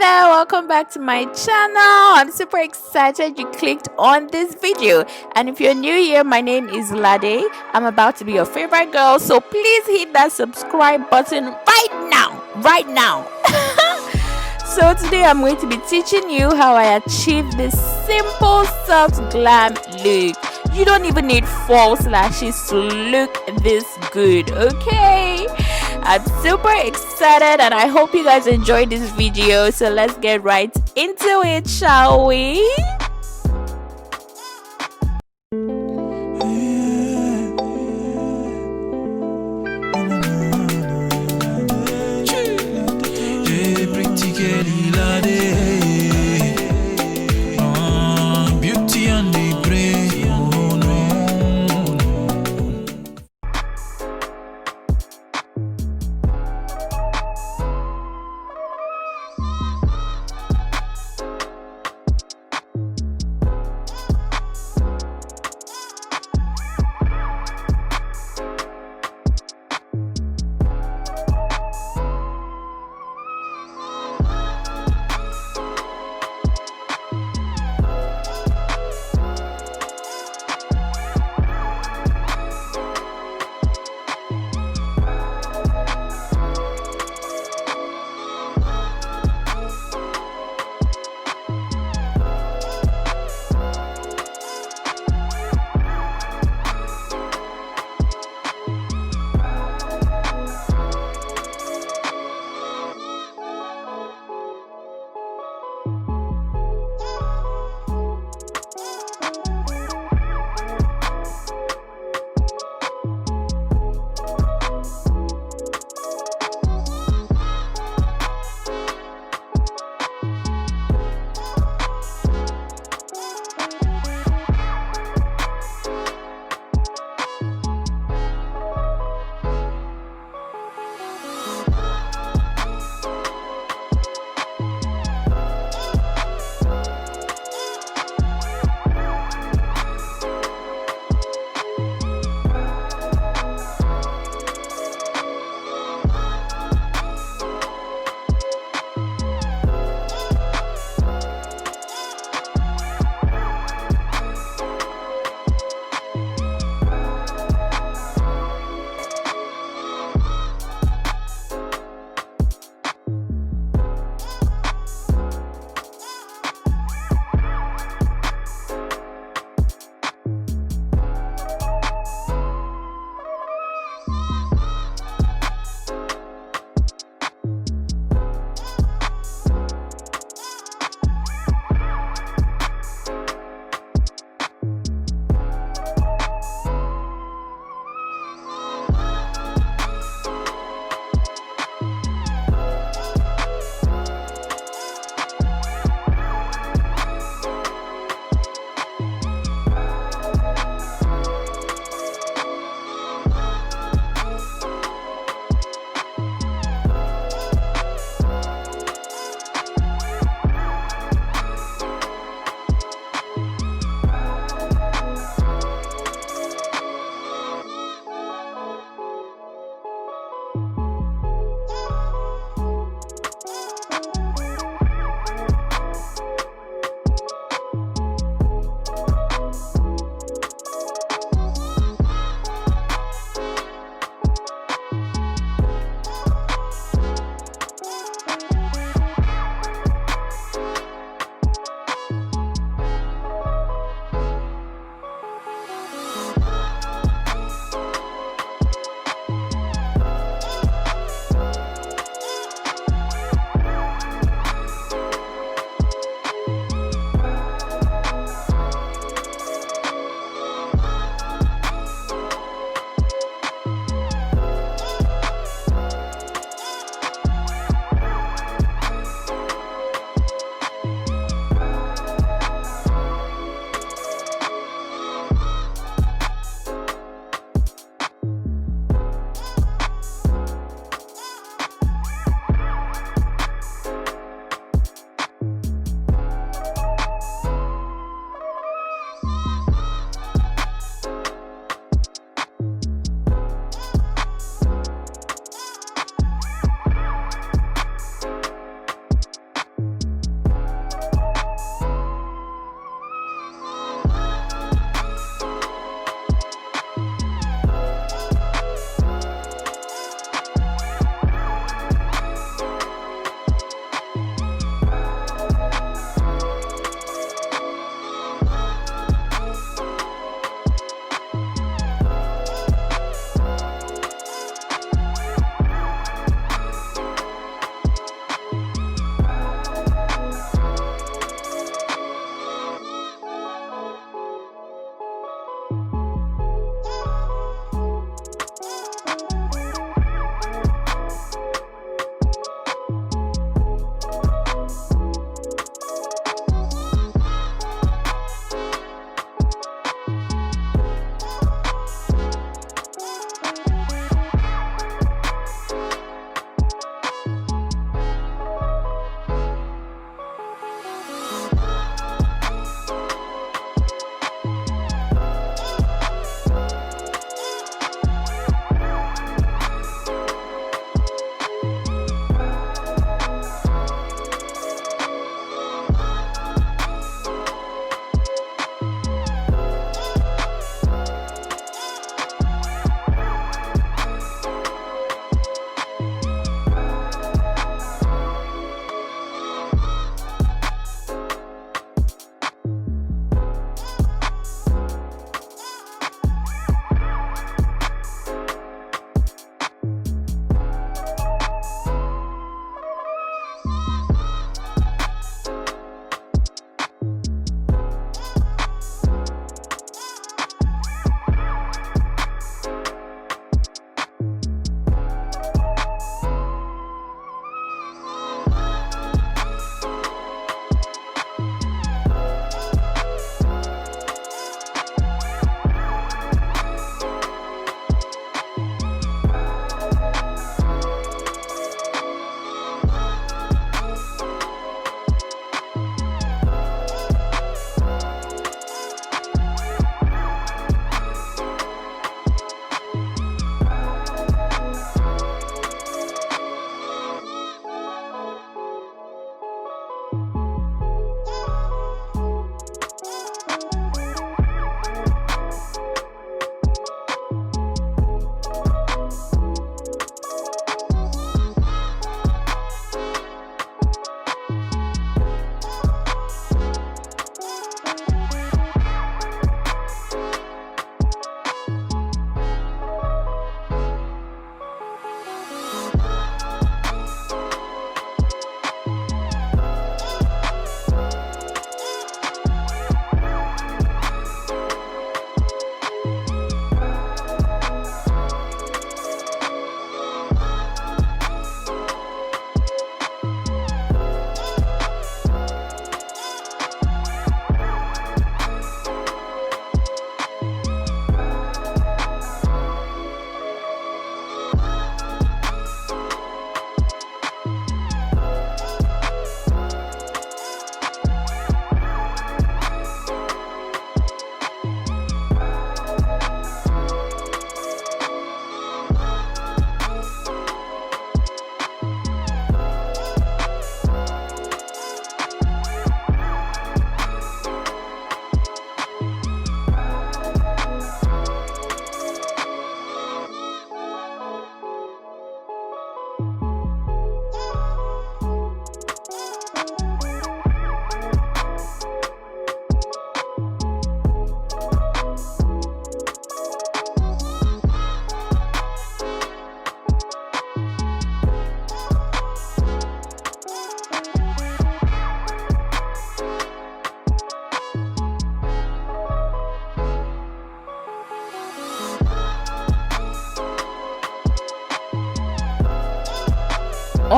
there, welcome back to my channel. I'm super excited you clicked on this video, and if you're new here, my name is Lade. I'm about to be your favorite girl, so please hit that subscribe button right now. So today I'm going to be teaching you how I achieve this simple soft glam look. You don't even need false lashes to look this good, okay? I'm super excited and I hope you guys enjoyed this video. So let's get right into it, shall we?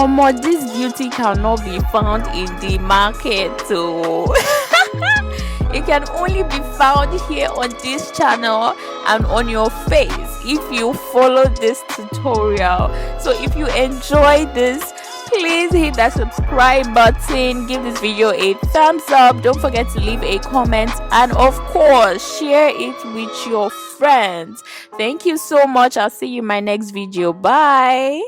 Omo, this beauty cannot be found in the market, so it can only be found here on this channel and on your face if you follow this tutorial. So if you enjoy this, please hit that subscribe button, give this video a thumbs up, don't forget to leave a comment, and of course share it with your friends. Thank you so much. I'll see you in my next video. Bye.